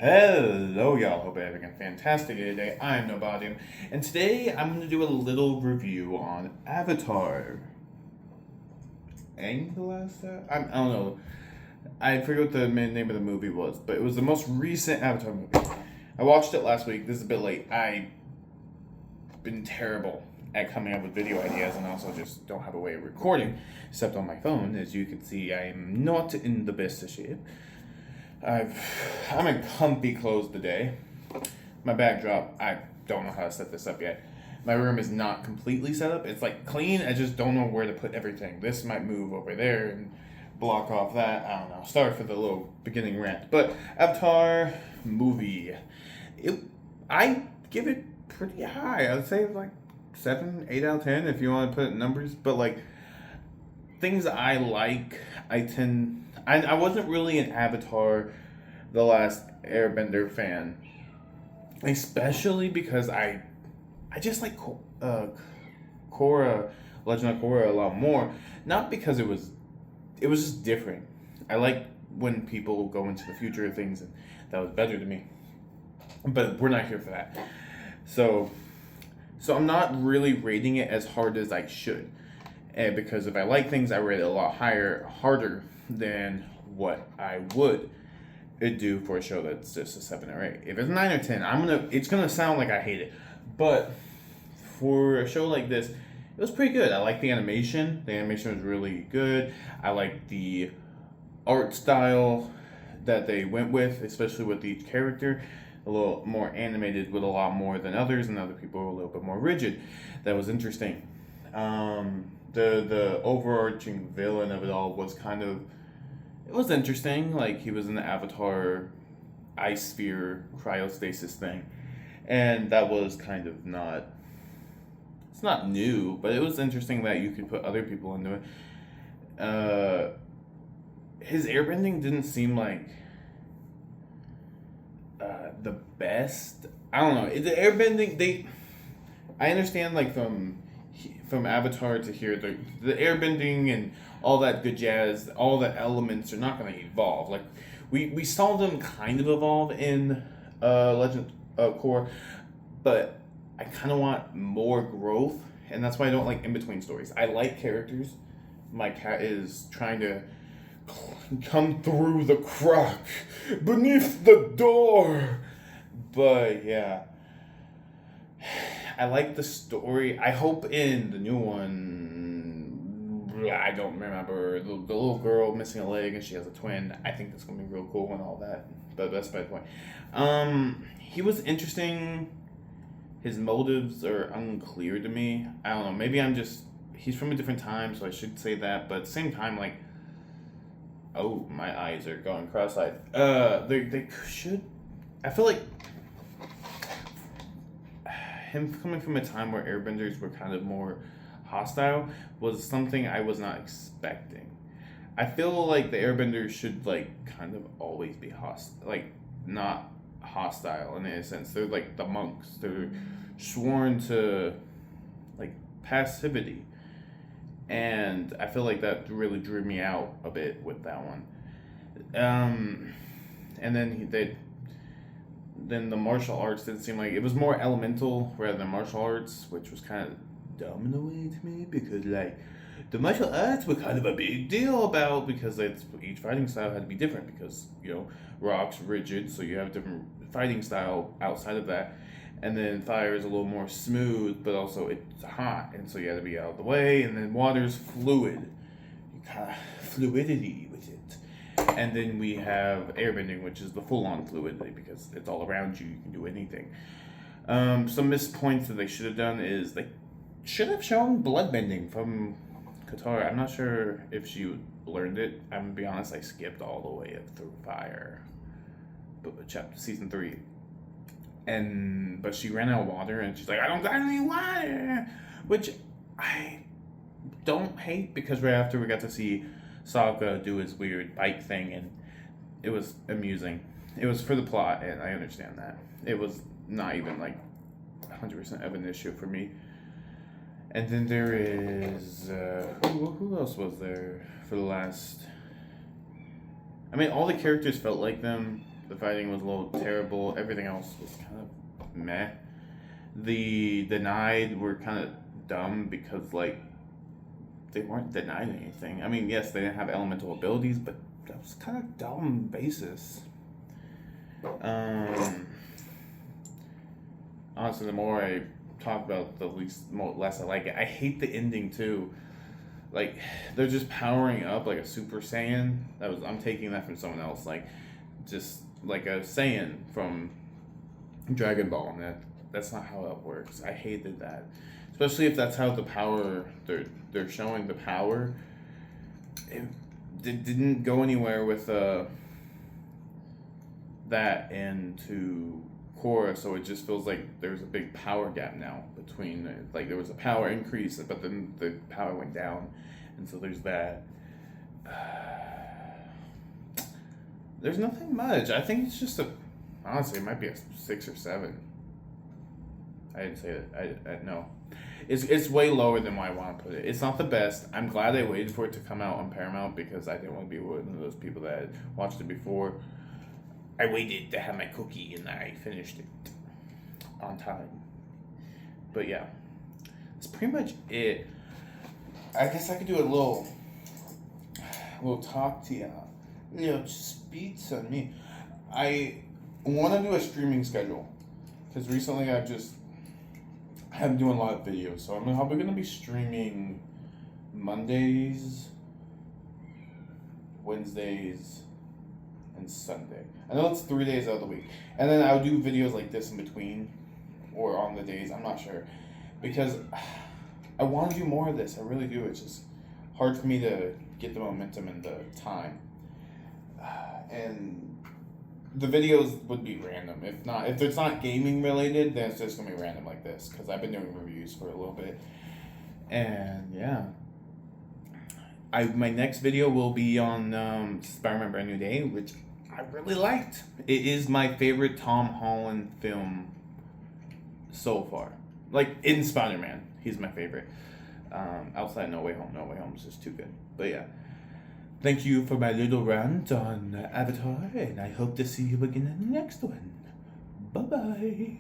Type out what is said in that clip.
Hello, y'all. Hope you're having a fantastic day today. I'm Nobody, and today I'm going to do a little review on Avatar. And the last I don't know. I forget what the name of the movie was, but it was the most recent Avatar movie. I watched it last week. This is a bit late. I've been terrible at coming up with video ideas, and also just don't have a way of recording, except on my phone. As you can see, I'm not in the best of shape. I'm in comfy clothes today. My backdrop, I don't know how to set this up yet. My room is not completely set up. It's like clean. I just don't know where to put everything. This might move over there and block off that. I don't know. Sorry for the little beginning rant. But Avatar movie. I give it pretty high. I would say like 7, 8 out of 10 if you want to put it in numbers. But like things I like, I wasn't really an Avatar The Last Airbender fan, especially because I just like Korra, Legend of Korra a lot more. Not because it was just different. I like when people go into the future of things, and that was better to me. But we're not here for that. So I'm not really rating it as hard as I should. And because if I like things, I rate it a lot harder than what I would do for a show that's just a 7 or 8. If it's 9 or 10, it's gonna sound like I hate it. But for a show like this, it was pretty good. I like the animation. The animation was really good. I like the art style that they went with, especially with each character. A little more animated with a lot more than others, and other people were a little bit more rigid. That was interesting. The overarching villain of it all was it was interesting. Like, he was in the Avatar ice sphere cryostasis thing, and that was kind of not. It's not new, but it was interesting that you could put other people into it. His airbending didn't seem like the best. I don't know. The airbending, I understand, like, from Avatar to here, the airbending and all that good jazz, all the elements are not going to evolve. Like, we saw them kind of evolve in Legend of Korra, but I kind of want more growth, and that's why I don't like in-between stories. I like characters. My cat is trying to come through the crack beneath the door. But yeah, I like the story. I hope in the new one, I don't remember, the little girl missing a leg and she has a twin. I think that's gonna be real cool and all that. But that's my point. He was interesting. His motives are unclear to me. I don't know. Maybe he's from a different time, so I should say that. But at the same time, like, oh, my eyes are going cross-eyed. They should. I feel like him coming from a time where airbenders were kind of more hostile was something I was not expecting. I feel like the airbenders should, like, kind of always be not hostile in a sense. They're like the monks. They're sworn to, like, passivity. And I feel like that really drew me out a bit with that one. And then the martial arts didn't seem like it was more elemental rather than martial arts, which was kind of dumb in a way to me, because like the martial arts were kind of a big deal because each fighting style had to be different, because rock's rigid, so you have a different fighting style outside of that. And then fire is a little more smooth, but also it's hot, and so you have to be out of the way. And then water's fluid, you kind of fluidity with it. And then we have airbending, which is the full-on fluidity, because it's all around you. You can do anything. Some missed points that they should have done is they should have shown bloodbending from Katara. I'm not sure if she learned it. I'm gonna be honest, I skipped all the way up through Fire, season 3. But she ran out of water, and she's like, I don't got any water, which I don't hate, because right after we got to see Sokka do his weird bike thing, and it was amusing. It was for the plot, and I understand that. It was not even like 100% of an issue for me. And then there is who else was there for the last? I mean, all the characters felt like them. The fighting was a little terrible. Everything else was kind of meh. The denied were kind of dumb because like they weren't denied anything. I mean, yes, they didn't have elemental abilities, but that was kind of dumb basis. Honestly, the more I talk about, the less I like it. I hate the ending too. Like they're just powering up like a Super Saiyan. I'm taking that from someone else. Like just like a Saiyan from Dragon Ball, and that's not how it works. I hated that, especially if that's how the power they're showing the power. It didn't go anywhere with that into Korra, so it just feels like there's a big power gap now between like there was a power increase, but then the power went down, and so there's that. There's nothing much. I think it's just honestly, it might be a 6 or 7. I didn't say that. I no. It's way lower than what I want to put it. It's not the best. I'm glad I waited for it to come out on Paramount because I didn't want to be one of those people that had watched it before. I waited to have my cookie and I finished it on time. But yeah, that's pretty much it. I guess I could do a little talk to you. Speaks on me. I want to do a streaming schedule because recently I've been doing a lot of videos, so I'm probably going to be streaming Mondays, Wednesdays, and Sunday. I know it's 3 days out of the week. And then I'll do videos like this in between or on the days, I'm not sure. Because I want to do more of this, I really do. It's just hard for me to get the momentum and the time. And the videos would be random. If it's not gaming related, then it's just gonna be random like this. Because I've been doing reviews for a little bit, and yeah. My next video will be on Spider-Man: Brand New Day, which I really liked. It is my favorite Tom Holland film so far. Like in Spider-Man, he's my favorite. Outside No Way Home. No Way Home is just too good. But yeah. Thank you for my little rant on Avatar, and I hope to see you again in the next one. Bye-bye.